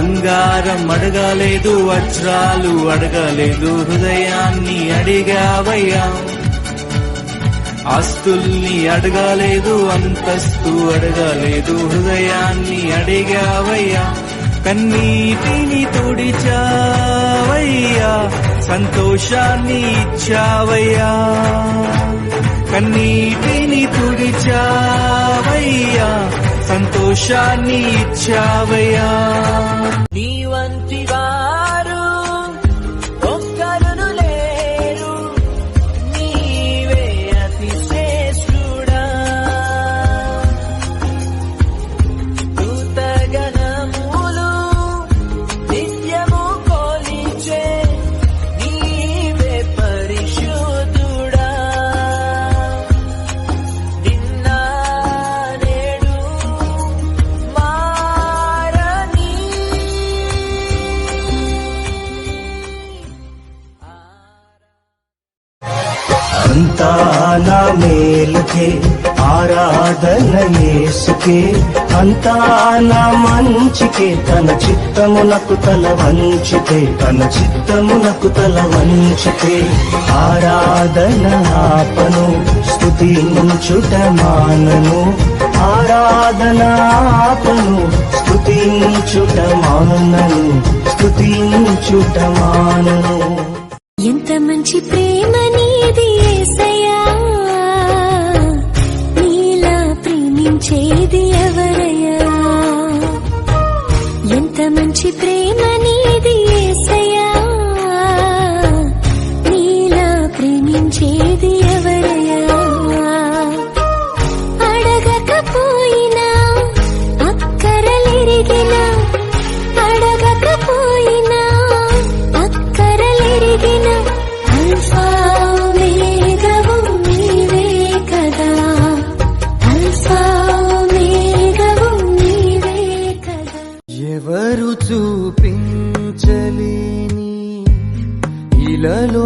బంగారం అడగలేదు, వజ్రాలు అడగలేదు, హృదయాన్ని అడిగావయ్యా. ఆస్తుల్ని అడగలేదు, అంతస్తు అడగలేదు, హృదయాన్ని అడిగావయ్యా. కన్నీటిని తుడిచావయ్యా, సంతోషాన్ని ఇచ్చావయ్యా. కన్నీటిని తుడిచావయ్యా, సంతోషాన్ని ఇచ్చావయ్యా. నీ వంటి వారు ఒక్కరును లేరు, నీవే అతి శ్రేష్ఠుడా. దూతగణములు నిత్యము కొలిచే నీవే పరిశుద్ధుడా. నిన్న నేడు మారని అంతా నా మేలుకే ఆరాధన యేసుకే, అంతా నా మంచికే. తన చిత్తమునకు తల వంచితే, తన చిత్తమునకు తల వంచితే. ఆరాధన ఆపను, స్తుతించుట మానను. ఆరాధన ఆపను, స్తుతించుట మానను, స్తుతించుట మానను. ఎంత మంచి ప్రేమ నీది యేసయ్యా, నీలా ప్రేమించేది ఎవరయ్యా. ఎంత మంచి ప్రేమ నీది యేసయ్యా, నీలా ప్రేమించేది ఎవరయ్యా. అడగకపోయినా అక్కరలెరిగినా, అడగకపోయినా అక్కరలెరిగిన అల్ఫా ఓమేగావు నీవే కదా, అల్ఫా ఓమేగావు నీవే కదా. ఎవరు చూపించలేని ఇలాలో